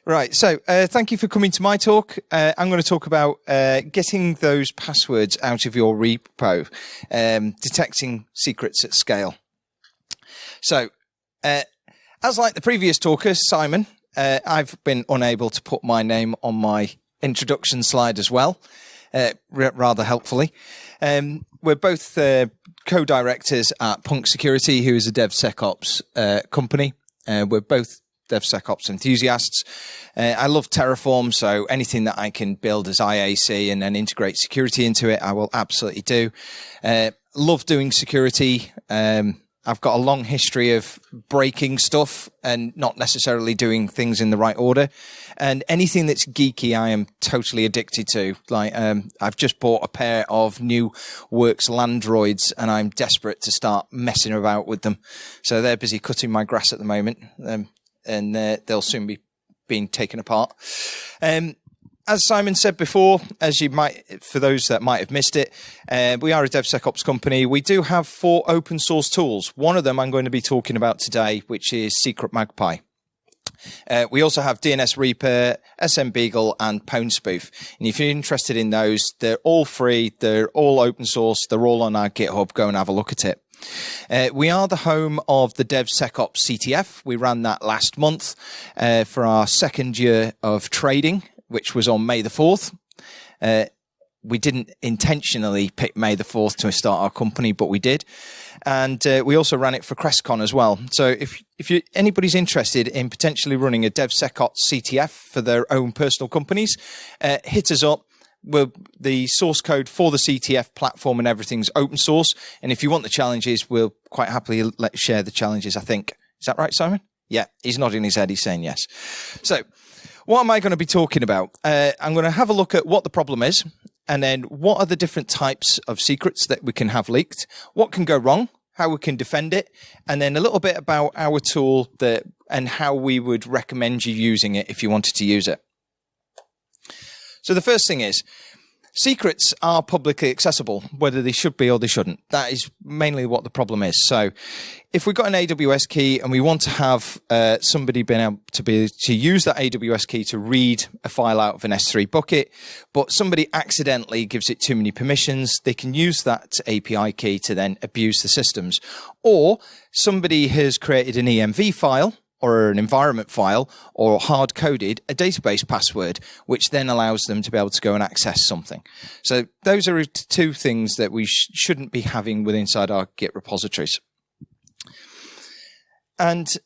Right, so thank you for coming to my talk. I'm going to talk about getting those passwords out of your repo, detecting secrets at scale. So, as like the previous talker, Simon, I've been unable to put my name on my introduction slide as well, rather helpfully. We're both co-directors at Punk Security, who is a DevSecOps company. We're both DevSecOps enthusiasts. I love Terraform, so anything that I can build as IAC and then integrate security into it, I will absolutely do. Love doing security. I've got a long history of breaking stuff and not necessarily doing things in the right order. And anything that's geeky, I am totally addicted to. Like, I've just bought a pair of new Works Landroids and I'm desperate to start messing about with them. So they're busy cutting my grass at the moment. And they'll soon be being taken apart. As Simon said before, for those that might have missed it, we are a DevSecOps company. We do have 4 open source tools. One of them I'm going to be talking about today, which is Secret Magpie. We also have DNS Reaper, SM Beagle, and Pwn Spoof. And if you're interested in those, they're all free. They're all open source. They're all on our GitHub. Go and have a look at it. We are the home of the DevSecOps CTF. We ran that last month for our second year of trading, which was on May the 4th. We didn't intentionally pick May the 4th to start our company, but we did. And we also ran it for CrestCon as well. So if anybody's interested in potentially running a DevSecOps CTF for their own personal companies, hit us up. The source code for the CTF platform and everything's open source. And if you want the challenges, we'll quite happily share the challenges, I think. Is that right, Simon? Yeah, he's nodding his head. He's saying yes. So what am I going to be talking about? I'm going to have a look at what the problem is, and then what are the different types of secrets that we can have leaked, what can go wrong, how we can defend it, and then a little bit about our tool and how we would recommend you using it if you wanted to use it. So the first thing is, secrets are publicly accessible, whether they should be or they shouldn't. That is mainly what the problem is. So if we've got an AWS key and we want to have somebody being able to use that AWS key to read a file out of an S3 bucket, but somebody accidentally gives it too many permissions, they can use that API key to then abuse the systems. Or somebody has created an EMV file, or an environment file, or hard-coded a database password, which then allows them to be able to go and access something. So those are 2 things that we shouldn't be having inside our Git repositories. And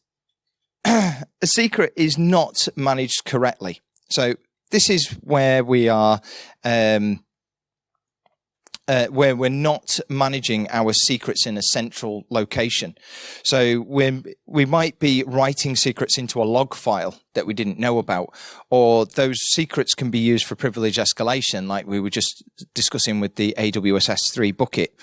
a secret is not managed correctly. So this is where we are, where we're not managing our secrets in a central location. So we might be writing secrets into a log file that we didn't know about, or those secrets can be used for privilege escalation, like we were just discussing with the AWS S3 bucket.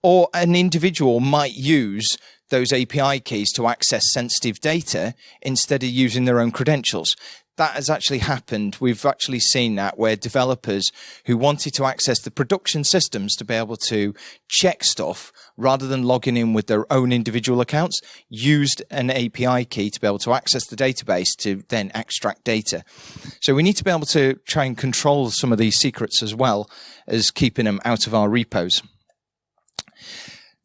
Or an individual might use those API keys to access sensitive data instead of using their own credentials. That has actually happened. We've actually seen that where developers who wanted to access the production systems to be able to check stuff rather than logging in with their own individual accounts used an API key to be able to access the database to then extract data. So we need to be able to try and control some of these secrets as well as keeping them out of our repos.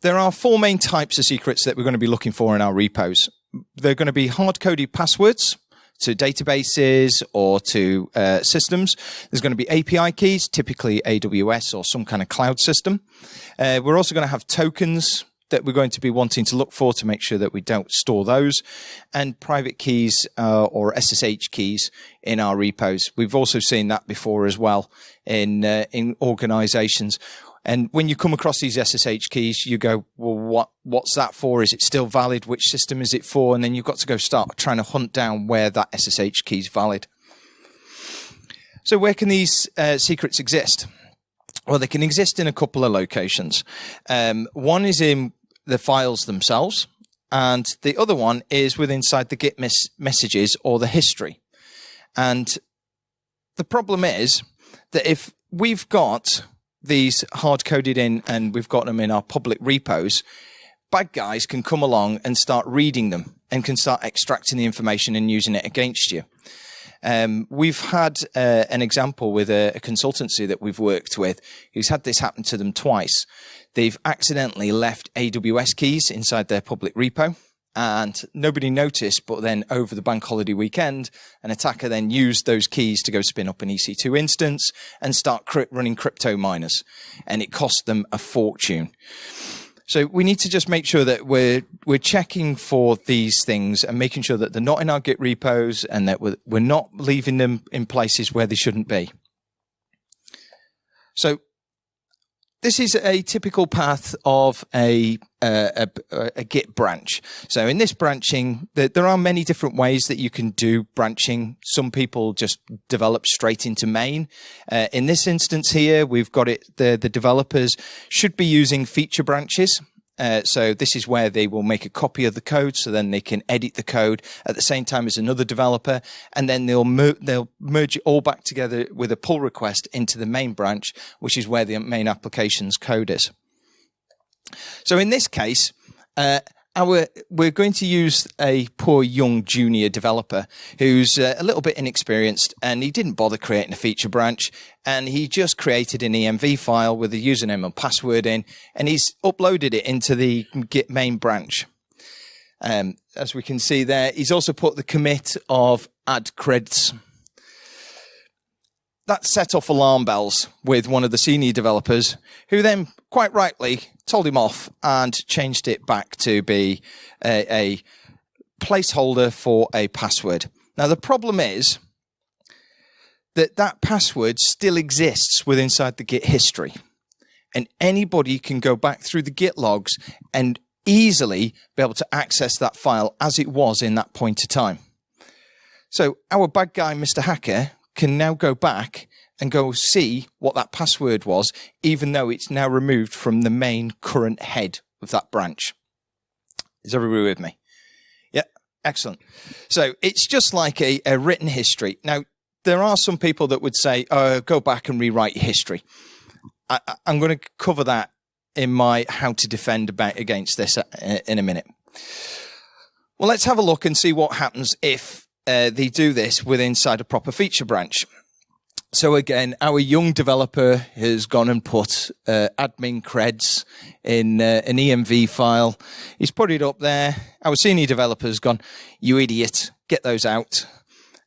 There are 4 main types of secrets that we're going to be looking for in our repos. They're going to be hard-coded passwords to databases or to systems. There's going to be API keys, typically AWS or some kind of cloud system. We're also going to have tokens that we're going to be wanting to look for to make sure that we don't store those, and private keys or SSH keys in our repos. We've also seen that before as well in organizations. And when you come across these SSH keys, you go, well, what's that for? Is it still valid? Which system is it for? And then you've got to go start trying to hunt down where that SSH key is valid. So where can these secrets exist? Well, they can exist in a couple of locations. One is in the files themselves, and the other one is inside the Git messages or the history. And the problem is that if we've got these hard-coded in and we've got them in our public repos, bad guys can come along and start reading them and can start extracting the information and using it against you. We've had an example with a consultancy that we've worked with who's had this happen to them twice. They've accidentally left AWS keys inside their public repo, and nobody noticed, but then over the bank holiday weekend, an attacker then used those keys to go spin up an EC2 instance and start running crypto miners, and it cost them a fortune. So we need to just make sure that we're checking for these things and making sure that they're not in our Git repos and that we're not leaving them in places where they shouldn't be. So this is a typical path of a Git branch. So in this branching, there are many different ways that you can do branching. Some people just develop straight into main. In this instance here, we've got it. The developers should be using feature branches. So this is where they will make a copy of the code, so then they can edit the code at the same time as another developer, and then they'll merge it all back together with a pull request into the main branch, which is where the main application's code is. So in this case, we're going to use a poor young junior developer who's a little bit inexperienced, and he didn't bother creating a feature branch, and he just created an env file with a username and password in, and he's uploaded it into the Git main branch. As we can see there, he's also put the commit of add creds. That set off alarm bells with one of the senior developers, who then quite rightly told him off and changed it back to be a placeholder for a password. Now, the problem is that password still exists within inside the Git history, and anybody can go back through the Git logs and easily be able to access that file as it was in that point of time. So our bad guy, Mr. Hacker, can now go back and go see what that password was, even though it's now removed from the main current head of that branch. Is everybody with me? Yeah, excellent. So it's just like a written history. Now, there are some people that would say, oh, go back and rewrite your history. I'm going to cover that in my how to defend against this in a minute. Well, let's have a look and see what happens if they do this with inside a proper feature branch. So again, our young developer has gone and put admin creds in an env file. He's put it up there. Our senior developer's gone, you idiot, get those out.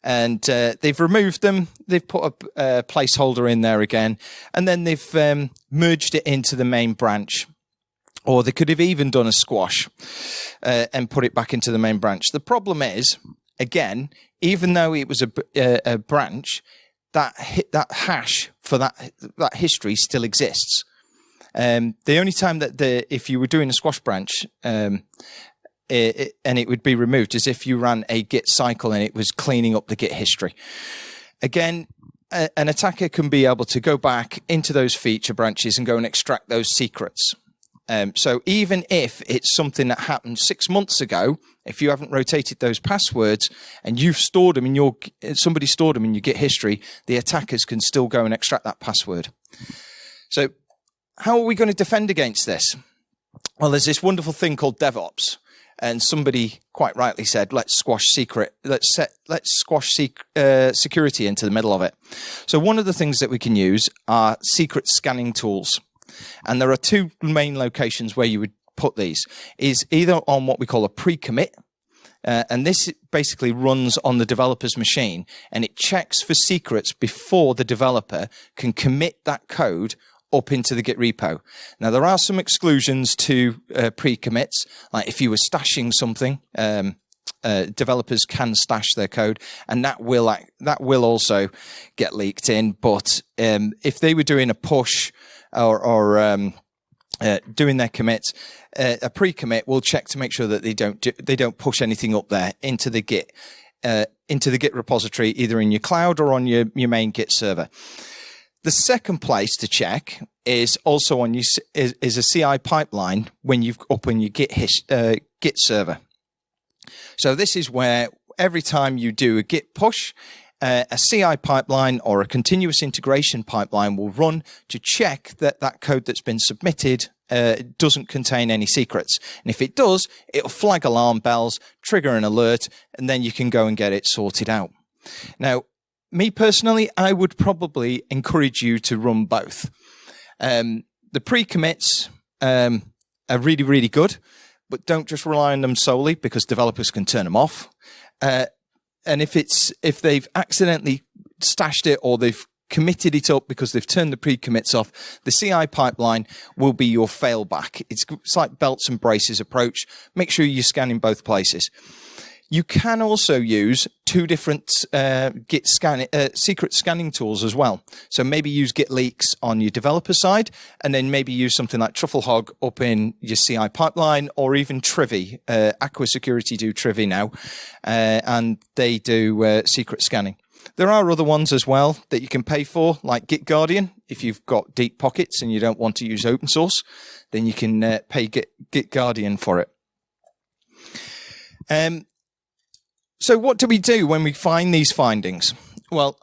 And they've removed them. They've put a placeholder in there again. And then they've merged it into the main branch. Or they could have even done a squash and put it back into the main branch. The problem is, again, even though it was a branch, that hash for that history still exists. The only time that if you were doing a squash branch, and it would be removed, is if you ran a Git cycle and it was cleaning up the Git history. Again, an attacker can be able to go back into those feature branches and go and extract those secrets. So even if it's something that happened 6 months ago, if you haven't rotated those passwords and you've stored them in somebody stored them in your Git history, the attackers can still go and extract that password. So how are we going to defend against this? Well, there's this wonderful thing called DevOps, and somebody quite rightly said, let's squash security into the middle of it. So one of the things that we can use are secret scanning tools. And there are two main locations where you would put these, is either on what we call a pre-commit, and this basically runs on the developer's machine, and it checks for secrets before the developer can commit that code up into the Git repo. Now, there are some exclusions to pre-commits, like if you were stashing something, developers can stash their code, and that will also get leaked in. But if they were doing a push or doing their commits, a pre-commit will check to make sure that they don't push anything up there into the Git repository, either in your cloud or on your main Git server. The second place to check is also on is a CI pipeline when you've opened your Git server. So this is where every time you do a Git push, a CI pipeline or a continuous integration pipeline will run to check that code that's been submitted doesn't contain any secrets. And if it does, it'll flag alarm bells, trigger an alert, and then you can go and get it sorted out. Now, me personally, I would probably encourage you to run both. The pre-commits are really, really good, but don't just rely on them solely because developers can turn them off. And if they've accidentally stashed it or they've committed it up because they've turned the pre-commits off, the CI pipeline will be your failback. It's like belts and braces approach. Make sure you scan in both places. You can also use two different Git secret scanning tools as well. So maybe use Git leaks on your developer side, and then maybe use something like Trufflehog up in your CI pipeline, or even Trivy. Aqua Security do Trivy now, and they do secret scanning. There are other ones as well that you can pay for, like Git Guardian. If you've got deep pockets and you don't want to use open source, then you can pay Git Guardian for it. So what do we do when we find these findings? Well,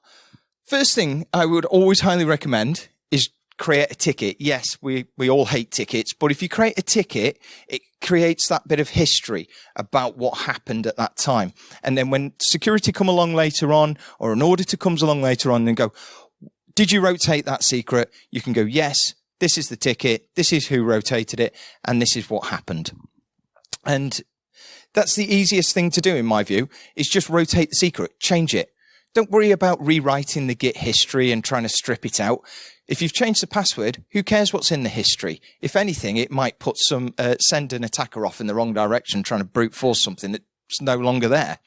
first thing I would always highly recommend is create a ticket. Yes, we all hate tickets, but if you create a ticket, it creates that bit of history about what happened at that time. And then when security come along later on, or an auditor comes along later on and go, did you rotate that secret? You can go, yes, this is the ticket, this is who rotated it, and this is what happened. And that's the easiest thing to do, in my view, is just rotate the secret, change it. Don't worry about rewriting the Git history and trying to strip it out. If you've changed the password, who cares what's in the history? If anything, it might put send an attacker off in the wrong direction, trying to brute force something that's no longer there.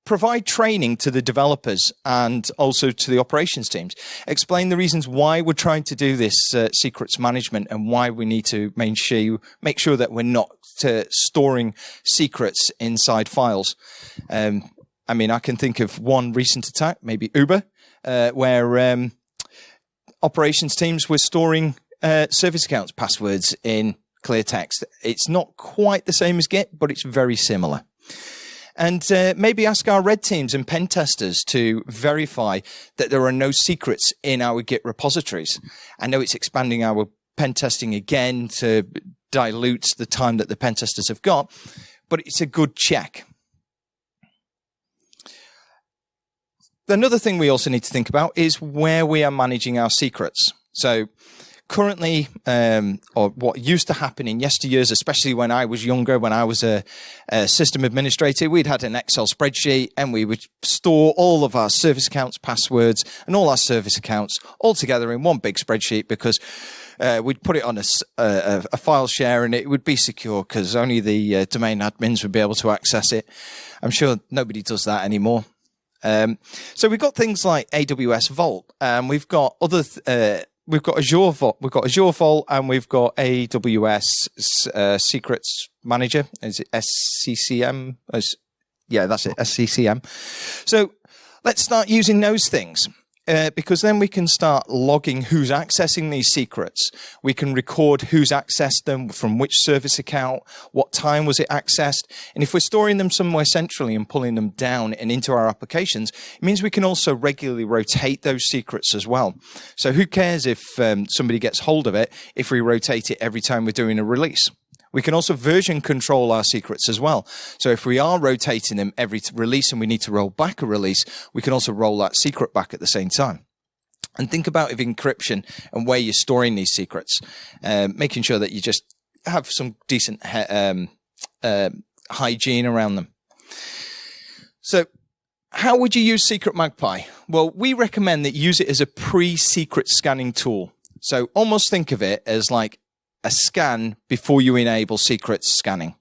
Provide training to the developers and also to the operations teams. Explain the reasons why we're trying to do this secrets management and why we need to make sure that we're not storing secrets inside files. I mean, I can think of one recent attack, maybe Uber, where operations teams were storing service accounts passwords in clear text. It's not quite the same as Git, but it's very similar. And maybe ask our red teams and pen testers to verify that there are no secrets in our Git repositories. I know it's expanding our pen testing again to dilute the time that the pen testers have got, but it's a good check. Another thing we also need to think about is where we are managing our secrets. So currently, or what used to happen in yesteryears, especially when I was younger, when I was a system administrator, we'd had an Excel spreadsheet and we would store all of our service accounts, passwords, and all our service accounts all together in one big spreadsheet because we'd put it on a file share and it would be secure because only the domain admins would be able to access it. I'm sure nobody does that anymore. So we've got things like AWS Vault, and we've got other we've got Azure Vault, and we've got AWS Secrets Manager. Is it SCCM? Yeah, that's it, SCCM. So let's start using those things. Because then we can start logging who's accessing these secrets. We can record who's accessed them, from which service account, what time was it accessed. And if we're storing them somewhere centrally and pulling them down and into our applications, it means we can also regularly rotate those secrets as well. So who cares if somebody gets hold of it if we rotate it every time we're doing a release? We can also version control our secrets as well. So if we are rotating them every release and we need to roll back a release, we can also roll that secret back at the same time. And think about encryption and where you're storing these secrets, making sure that you just have some decent hygiene around them. So how would you use Secret Magpie? Well, we recommend that you use it as a pre-secret scanning tool. So almost think of it as like a scan before you enable secrets scanning.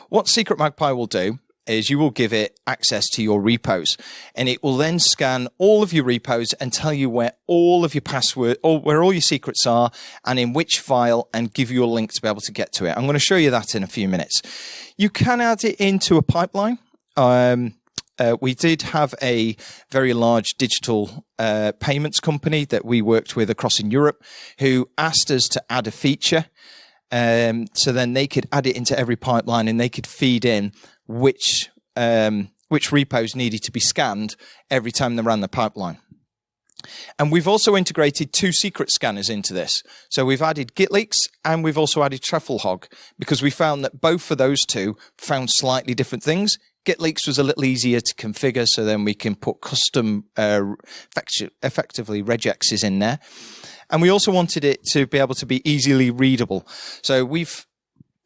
What Secret Magpie will do is you will give it access to your repos, and it will then scan all of your repos and tell you where all of your password, or where all your secrets are, and in which file, and give you a link to be able to get to it. I'm going to show you that in a few minutes. You can add it into a pipeline. We did have a very large digital payments company that we worked with across in Europe who asked us to add a feature. So then they could add it into every pipeline and they could feed in which repos needed to be scanned every time they ran the pipeline. And we've also integrated two secret scanners into this. So we've added Git leaks and we've also added Trufflehog because we found that both of those two found slightly different things Git leaks was a little easier to configure, so then we can put custom, effectively regexes in there. And we also wanted it to be able to be easily readable. So we've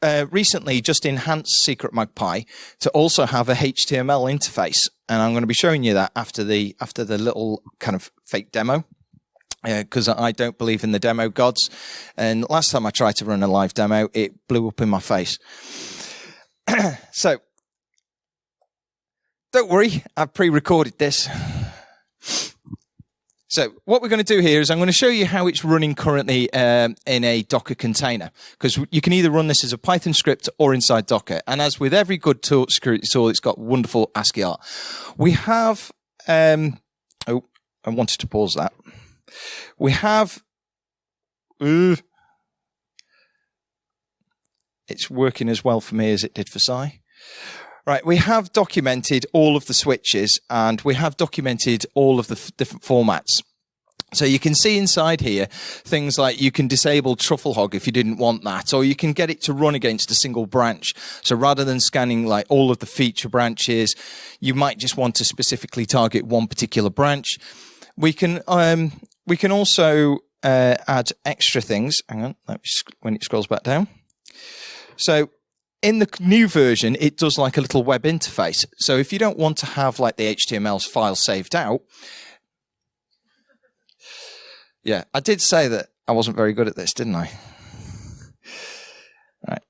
recently just enhanced Secret Magpie to also have a HTML interface, and I'm going to be showing you that after the little kind of fake demo, because I don't believe in the demo gods. And last time I tried to run a live demo, it blew up in my face. So don't worry, I've pre-recorded this. So what we're going to do here is I'm going to show you how it's running currently in a Docker container, because you can either run this as a Python script or inside Docker. And as with every good security tool, it's got wonderful ASCII art. We have, I wanted to pause that. We have, it's working as well for me as it did for Si. Right, we have documented all of the switches, and we have documented all of the different formats. So you can see inside here things like you can disable truffle hog if you didn't want that, or you can get it to run against a single branch. So rather than scanning like all of the feature branches, you might just want to specifically target one particular branch. We can also add extra things. Hang on, when it scrolls back down. So in the new version, it does like a little web interface. So if you don't want to have like the HTML file saved out, yeah, I did say that I wasn't very good at this, didn't I? Right.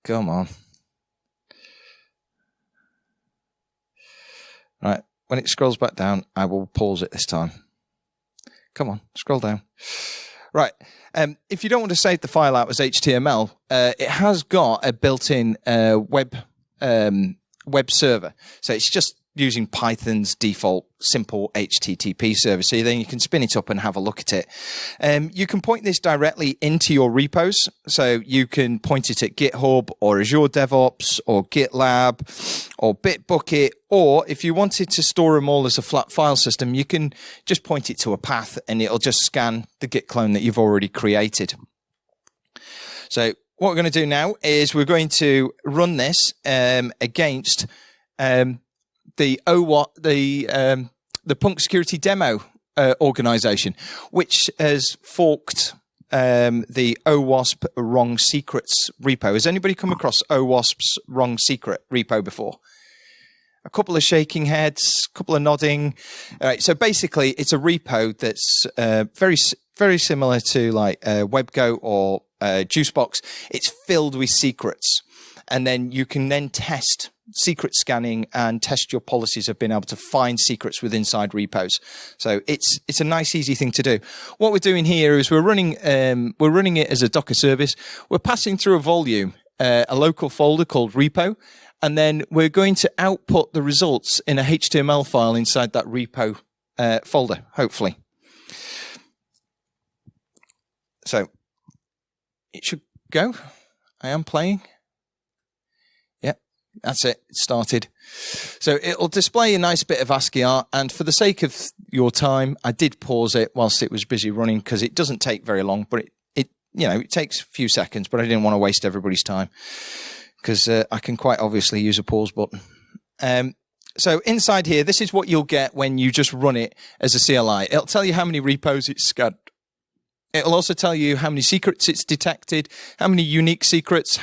Come on. Right. When it scrolls back down, I will pause it this time. Come on, scroll down. Right. If you don't want to save the file out as HTML, it has got a built-in web server. So it's just using Python's default simple HTTP server. So then you can spin it up and have a look at it. You can point this directly into your repos. So you can point it at GitHub or Azure DevOps or GitLab or Bitbucket. Or if you wanted to store them all as a flat file system, you can just point it to a path and it'll just scan the Git clone that you've already created. So what we're going to do now is we're going to run this against the Punk Security Demo organization, which has forked the OWASP Wrong Secrets repo. Has anybody come across OWASP's Wrong Secret repo before? A couple of shaking heads, a couple of nodding. All right, so basically, it's a repo that's very similar to like WebGo or Juicebox. It's filled with secrets, and then you can then test secret scanning and test your policies of being able to find secrets within inside repos. So it's a nice, easy thing to do. What we're doing here is we're running it as a Docker service. We're passing through a volume, a local folder called repo, and then we're going to output the results in a HTML file inside that repo folder, hopefully. So it should go. I am playing. That's it. It started. So it'll display a nice bit of ASCII art. And for the sake of your time, I did pause it whilst it was busy running because it doesn't take very long, but it takes a few seconds, but I didn't want to waste everybody's time because I can quite obviously use a pause button. So inside here, this is what you'll get when you just run it as a CLI. It'll tell you how many repos it's scanned. It'll also tell you how many secrets it's detected, how many unique secrets,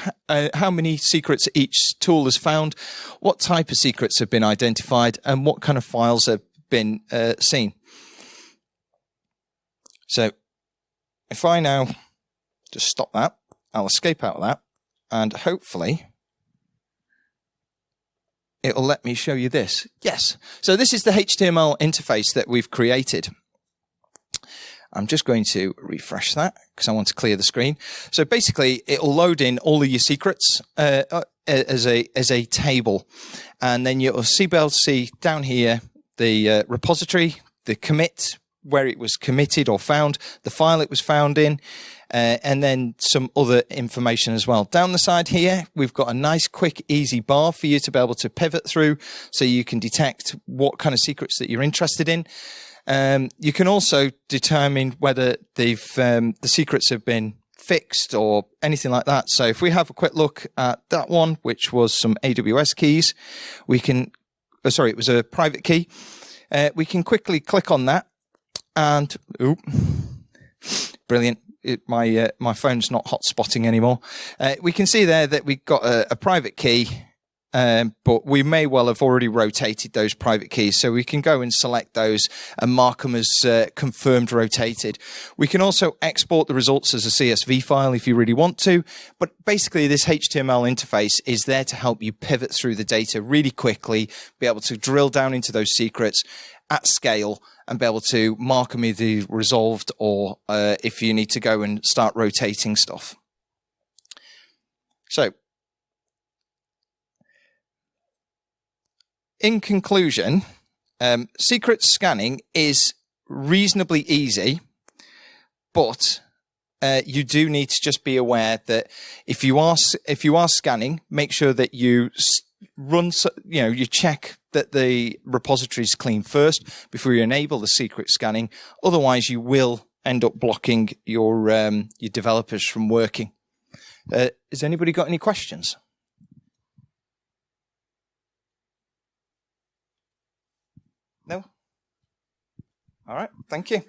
how many secrets each tool has found, what type of secrets have been identified, and what kind of files have been seen. So if I now just stop that, I'll escape out of that, and hopefully it'll let me show you this. Yes. So this is the HTML interface that we've created. I'm just going to refresh that because I want to clear the screen. So basically, it'll load in all of your secrets as a table, and then you'll be able to see down here the repository, the commit, where it was committed or found, the file it was found in, and then some other information as well. Down the side here, we've got a nice, quick, easy bar for you to be able to pivot through, so you can detect what kind of secrets that you're interested in. You can also determine whether the secrets have been fixed or anything like that. So if we have a quick look at that one, which was some AWS keys, we can, it was a private key. We can quickly click on that and, brilliant. My phone's not hotspotting anymore. We can see there that we got a private key, but we may well have already rotated those private keys. So we can go and select those and mark them as confirmed rotated. We can also export the results as a CSV file if you really want to. But basically, this HTML interface is there to help you pivot through the data really quickly, be able to drill down into those secrets at scale and be able to mark them either resolved or if you need to go and start rotating stuff. So, in conclusion, secret scanning is reasonably easy, but you do need to just be aware that if you are scanning, make sure that you you check that the repository is clean first before you enable the secret scanning. Otherwise, you will end up blocking your developers from working. Has anybody got any questions? No? All right. Thank you.